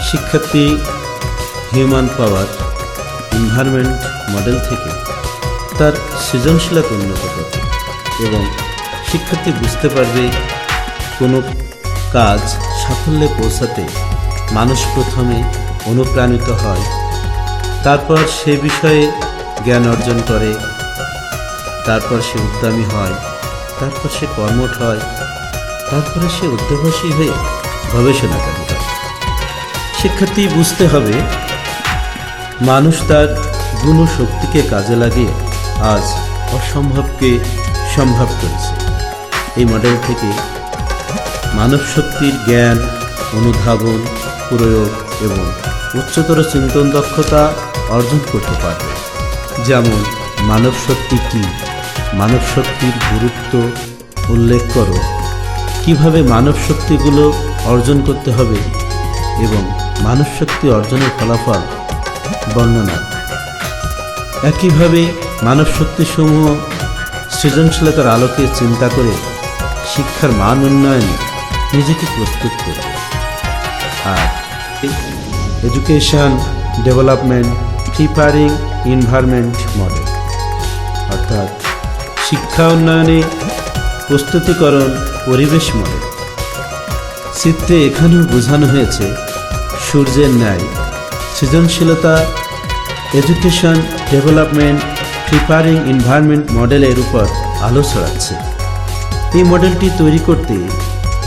শিক্ষার্থী হিউম্যান পাওয়ার environment model থেকে তার সৃজনশীলতা উন্নত করবে এবং শিক্ষার্থী বুঝতে পারবে কোনো কাজ সাফল্যে পৌঁছাতে মানুষ প্রথমে অনুপ্রাণিত হয়, তারপর সে বিষয়ে জ্ঞান অর্জন করে, তারপর সে উদ্যমী হয়, তারপর সে কর্মঠ হয়, তারপরে সে অধ্যবসায়ী হয়ে গবেষণাকারী হয়। শিক্ষার্থী বুঝতে হবে মানুষ তার গুণ ও শক্তিকে কাজে লাগিয়ে আজ অসম্ভবকে সম্ভব করেছে। এই মডেল থেকে মানব শক্তির জ্ঞান, অনুধাবন, প্রয়োগ এবং উচ্চতর চিন্তন দক্ষতা অর্জন করতে পারবে। যেমন মানব শক্তি কী, মানব শক্তির গুরুত্ব উল্লেখ করো, কিভাবে মানব শক্তিগুলো অর্জন করতে হবে এবং মানব শক্তি অর্জনের ফলাফল বর্ণনা। একইভাবে মানব শক্তিসমূহ সৃজনশীলতার আলোকে চিন্তা করে শিক্ষার মান উন্নয়নে নিজেকে প্রস্তুত করবে। আর education development preparing environment model অর্থাৎ শিক্ষা উন্নয়নে প্রস্তুতিকরণ পরিবেশ মডেল। চিত্রে এখানেও বোঝানো হয়েছে সূর্যের ন্যায় সৃজনশীলতা এডুকেশন ডেভেলপমেন্ট প্রিপারিং এনভায়রনমেন্ট মডেলের উপর আলো ছড়াচ্ছে। এই মডেলটি তৈরি করতে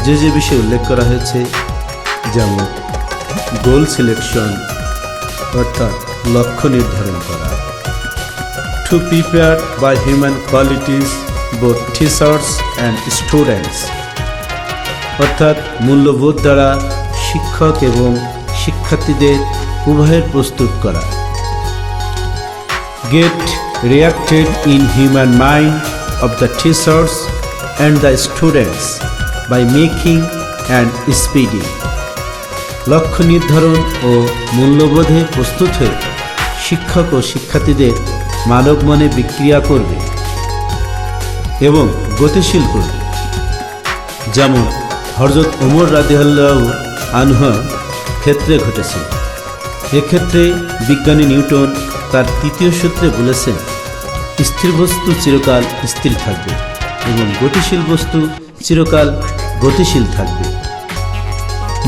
যে যে বিষয় উল্লেখ করা হয়েছে, যেমন গোল সিলেকশন অর্থাৎ লক্ষ্য নির্ধারণ করা, to prepare by human qualities both teachers and students অর্থাৎ মূল্যবোধ দ্বারা শিক্ষক এবং শিক্ষার্থীদের উভয়ের প্রস্তুত করা, get reacted in human mind of the teachers and the students by making and speeding লক্ষ্য নির্ধারণ ও মূল্যবোধে প্রস্তুত হয়ে শিক্ষক ও শিক্ষার্থীদের মানব মনে বিক্রিয়া করবে এবং গতিশীল করবে। যেমন হযরত ওমর রাদিয়াল্লাহু আনহু ক্ষেত্রে ঘটেছে। এক্ষেত্রে বিজ্ঞানী নিউটন তার তৃতীয় সূত্রে বলেছেন, স্থির বস্তু চিরকাল স্থির থাকবে এবং গতিশীল বস্তু চিরকাল গতিশীল থাকবে।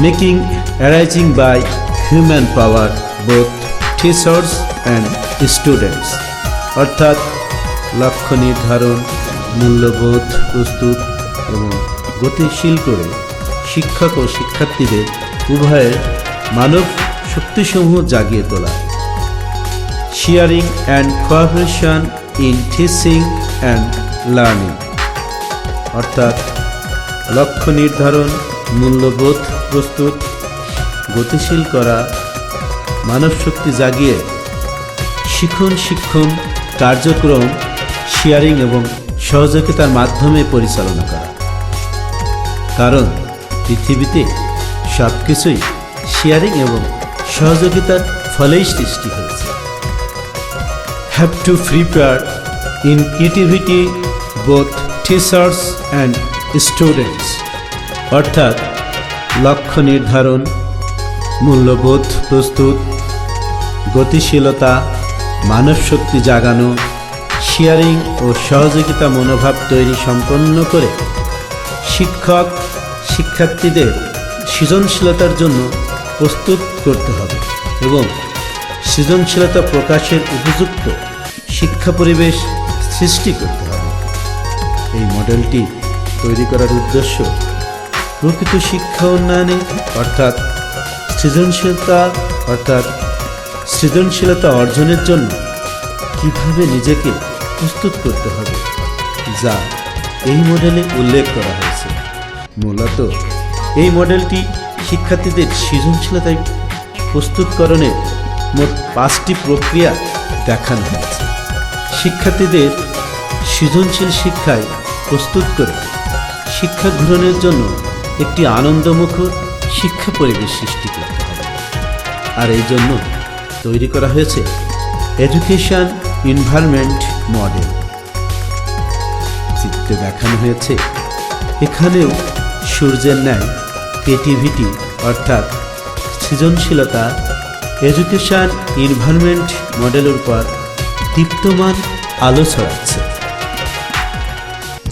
Making arising by human power both teachers and students অর্থাৎ লক্ষ্য নির্ধারণ, মূল্যবোধ প্রস্তুত এবং গতিশীল করে শিক্ষক ও শিক্ষার্থীদের উভয়ের মানব শক্তিসমূহ জাগিয়ে তোলা। Sharing and cooperation in teaching and learning অর্থাৎ লক্ষ্য নির্ধারণ, মূল্যবোধ প্রস্তুত, গতিশীল করা, মানব শক্তি জাগিয়ে শিক্ষণ কার্যক্রম শেয়ারিং এবং সহযোগিতার মাধ্যমে পরিচালনা করা। কারণ পৃথিবীতে সব কিছুই শেয়ারিং এবং সহযোগিতার ফলেই সৃষ্টি হয়েছে। Have to prepare in creativity both teachers and students অর্থাৎ লক্ষ্য নির্ধারণ, মূল্যবোধ প্রস্তুত, গতিশীলতা, মানব শক্তি জাগানো, শেয়ারিং ও সহযোগিতা মনোভাব তৈরি সম্পন্ন করে শিক্ষক শিক্ষার্থীদের সৃজনশীলতার জন্য প্রস্তুত করতে হবে এবং সৃজনশীলতা প্রকাশের উপযুক্ত শিক্ষা পরিবেশ সৃষ্টি করতে হবে। এই মডেলটি তৈরি করার উদ্দেশ্য প্রকৃত শিক্ষা উন্নয়নে অর্থাৎ সৃজনশীলতা অর্জনের জন্য কিভাবে নিজেকে প্রস্তুত করতে হবে, যা এই মডেলে উল্লেখ করা হয়েছে। মূলত এই মডেলটি শিক্ষার্থীদের সৃজনশীলতায় প্রস্তুতকরণের মোট 5টি প্রক্রিয়া দেখানো হয়েছে। শিক্ষার্থীদের সৃজনশীল শিক্ষায় প্রস্তুত করে শিক্ষা গ্রহণের জন্য একটি আনন্দমুখর শিক্ষা পরিবেশ সৃষ্টি করতে হবে। আর এই জন্য তৈরি করা হয়েছে এডুকেশন এনভায়রনমেন্ট মডেল। চিত্রে দেখানো হয়েছে এখানেও সূর্যের ন্যায় ক্রিয়েটিভিটি অর্থাৎ সৃজনশীলতা এডুকেশন এনভায়রনমেন্ট মডেলের উপর দীপ্তমান আলো ছড়াচ্ছে।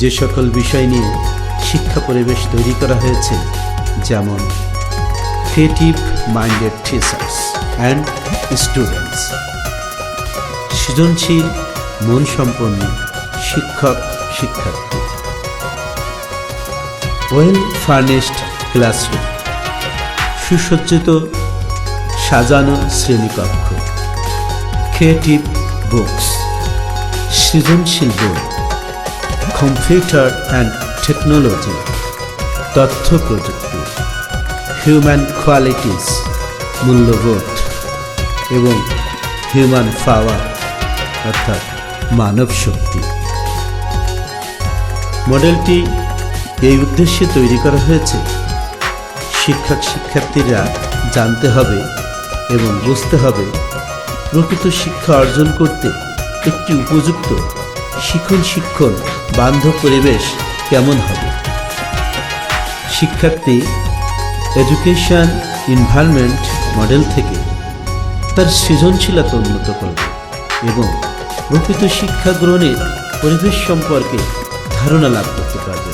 যে সকল বিষয় নিয়ে শিক্ষা পরিবেশ তৈরি করা হয়েছে, যেমন creative minded teachers and students, সৃজনশীল মন সম্পন্ন শিক্ষক শিক্ষার্থী, ওয়েল ফার্নিশড ক্লাসরুম, সুসজ্জিত সাজানো শ্রেণীকক্ষ, ক্রিয়েটিভ বুকস, সৃজনশীল বই, কম্পিউটার অ্যান্ড টেকনোলজি, তথ্য প্রযুক্তি, হিউম্যান কোয়ালিটিস, মূল্যবোধ এবং হিউম্যান পাওয়ার অর্থাৎ মানব শক্তি। মডেলটি এই উদ্দেশ্যে তৈরি করা হয়েছে, শিক্ষক শিক্ষার্থীরা জানতে হবে এবং বুঝতে হবে প্রকৃত শিক্ষা অর্জন করতে একটি উপযুক্ত শিক্ষণ বান্ধব পরিবেশ কেমন হবে। শিক্ষার্থী এডুকেশন এনভায়রনমেন্ট মডেল থেকে তার সৃজনশীলতা উন্নত করবে এবং প্রকৃত শিক্ষা গ্রহণের পরিবেশ সম্পর্কে ধারণা লাভ করতে পারবে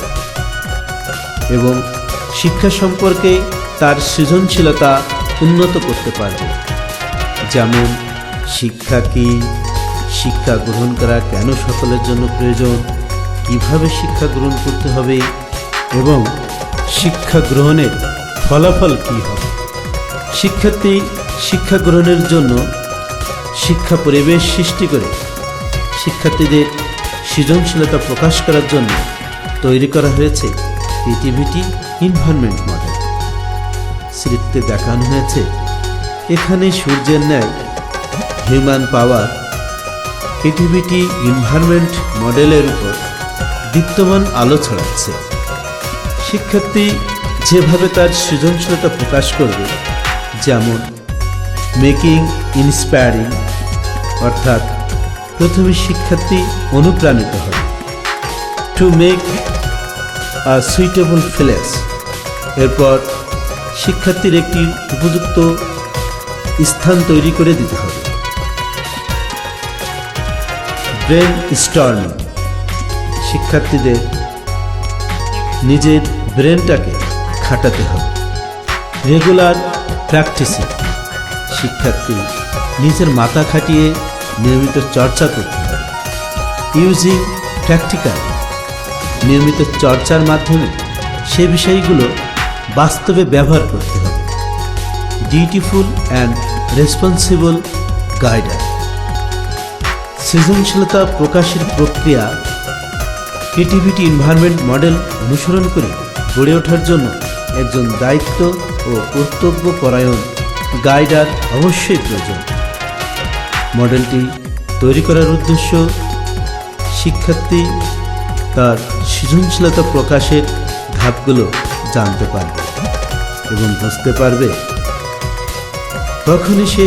এবং শিক্ষা সম্পর্কে তার সৃজনশীলতা উন্নত করতে পারবে। যেমন শিক্ষা কি, শিক্ষা গ্রহণ করা কেন সকলের জন্য প্রয়োজন, কিভাবে শিক্ষা গ্রহণ করতে হবে এবং শিক্ষা গ্রহণের ফলাফল কী হবে। শিক্ষার্থী শিক্ষা গ্রহণের জন্য শিক্ষা পরিবেশ সৃষ্টি করে শিক্ষার্থীদের সৃজনশীলতা প্রকাশ করার জন্য তৈরি করা হয়েছে ক্রিয়েটিভিটি এনভায়রনমেন্ট মডেল। স্ক্রিপ্টে দেখানো হয়েছে এখানে সূর্যের ন্যায় হিউম্যান পাওয়ার ক্রিয়েটিভিটি এনভায়রনমেন্ট মডেলের উপর দীপ্তমান আলো ছড়াচ্ছে। শিক্ষার্থী যেভাবে তার সৃজনশীলতা প্রকাশ করবে, যেমন মেকিং ইন্সপায়ারিং, অর্থাৎ প্রথমে শিক্ষার্থী অনুপ্রাণিত হয় to make a suitable place, এরপর শিক্ষার্থীর একটি উপযুক্ত স্থান তৈরি করে দিতে হবে। ব্রেন স্টর্মিং, শিক্ষার্থীদের নিজের ব্রেনটাকে খাটাতে হবে। রেগুলার প্র্যাকটিসিং, শিক্ষার্থী নিজের মাথা খাটিয়ে নিয়মিত চর্চা করতে হবে। ইউজিং প্র্যাকটিক্যাল, নিয়মিত চর্চার মাধ্যমে সে বিষয়গুলো বাস্তবে ব্যবহার করতে হবে। ডিউটিফুল অ্যান্ড রেসপন্সিবল গাইডার, সৃজনশীলতা প্রকাশের প্রক্রিয়া ক্রিয়েটিভিটি এনভায়রনমেন্ট মডেল অনুসরণ করে গড়ে ওঠার জন্য একজন দায়িত্ব ও কর্তব্যপরায়ণ গাইডার অবশ্যই প্রয়োজন। মডেলটি তৈরি করার উদ্দেশ্য শিক্ষার্থী তার সৃজনশীলতা প্রকাশের ধাপগুলো জানতে পারবে এবং বুঝতে পারবে। তখনই সে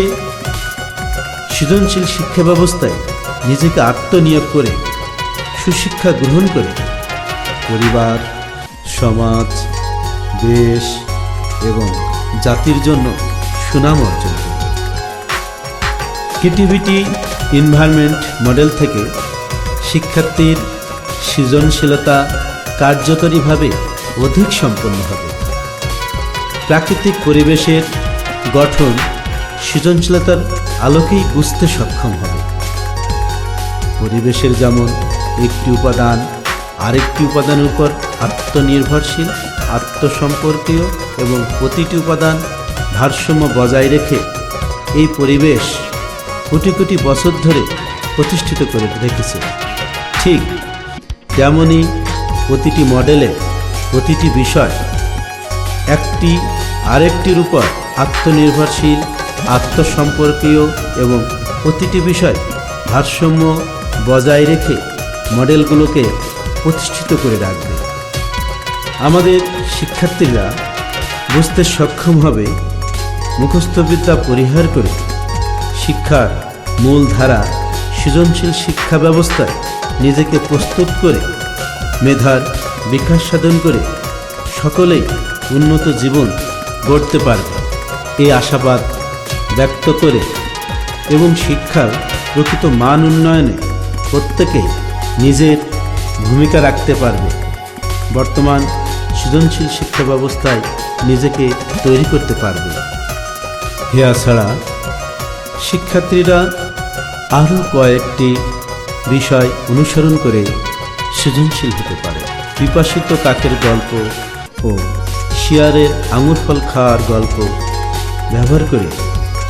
সৃজনশীল শিক্ষা ব্যবস্থায় নিজেকে আত্মনিয়োগ করে সুশিক্ষা গ্রহণ করে পরিবার, সমাজ, দেশ এবং জাতির জন্য সুনাম অর্জন করবে। ক্রিয়েটিভিটি এনভায়রনমেন্ট মডেল থেকে শিক্ষার্থীর সৃজনশীলতা কার্যকরীভাবে অধিক সম্পন্ন হবে। প্রাকৃতিক পরিবেশের গঠন সৃজনশীলতার আলোকেই বুঝতে সক্ষম হবে। পরিবেশের যেমন একটি উপাদান আরেকটি উপাদানের উপর আত্মনির্ভরশীল, আত্মসম্পর্কীয় এবং প্রতিটি উপাদান ভারসাম্য বজায় রেখে এই পরিবেশ কোটি কোটি বছর ধরে প্রতিষ্ঠিত করে রেখেছে, ঠিক তেমনি প্রতিটি মডেলে প্রতিটি বিষয় একটি আরেকটির উপর আত্মনির্ভরশীল, আত্মসম্পর্কীয় এবং প্রতিটি বিষয় ভারসাম্য বজায় রেখে মডেলগুলোকে প্রতিষ্ঠিত করে রাখবে। আমাদের শিক্ষার্থীরা বুঝতে সক্ষম হবে মুখস্থবিদ্যা পরিহার করে শিক্ষার মূল ধারা সৃজনশীল শিক্ষা ব্যবস্থায় নিজেকে প্রস্তুত করে মেধার বিকাশ সাধন করে সকলেই উন্নত জীবন গড়তে পারবে। এই আশাবাদ ব্যক্ত করে এবং শিক্ষার প্রকৃত মান উন্নয়নে প্রত্যেকেই নিজের ভূমিকা রাখতে পারবে। বর্তমান সৃজনশীল শিক্ষা ব্যবস্থায় নিজেকে তৈরি করতে পারবে। এছাড়া শিক্ষার্থীরা আরও কয়েকটি বিষয় অনুসরণ করে সৃজনশীল হতে পারে। পিপাসিত কাকের গল্প ও শিয়ালের আঙুর ফল খাওয়ার গল্প ব্যবহার করে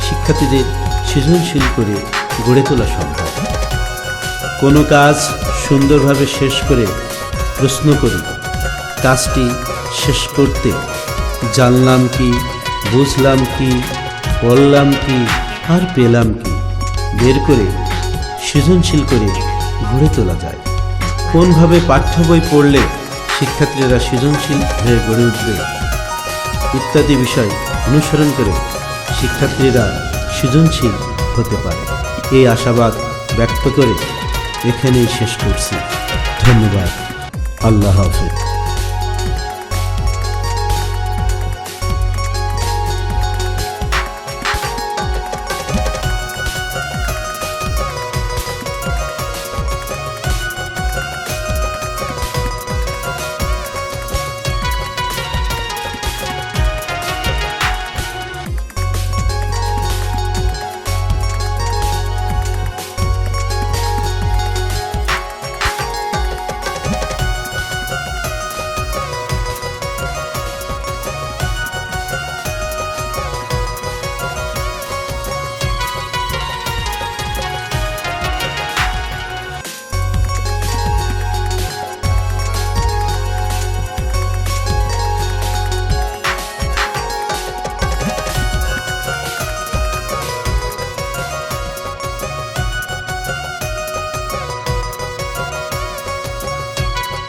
শিক্ষার্থীদের সৃজনশীল করে গড়ে তোলা সম্ভব। কোনো কাজ সুন্দরভাবে শেষ করে প্রশ্ন করি, কাজটি শেষ করতে জানলাম কি, বুঝলাম কি, পড়লাম কি আর পেলাম কি বের করে সৃজনশীল করে গড়ে তোলা যায়। কোনভাবে পাঠ্য বই পড়লে শিক্ষার্থীরা সৃজনশীল হয়ে গড়ে উঠবে ইত্যাদি বিষয় অনুসরণ করে শিক্ষার্থীরা সৃজনশীল হতে পারে। এই আশাবাদ ব্যক্ত করে এখানেই শেষ করছি। ধন্যবাদ। আল্লাহ হাফেজ।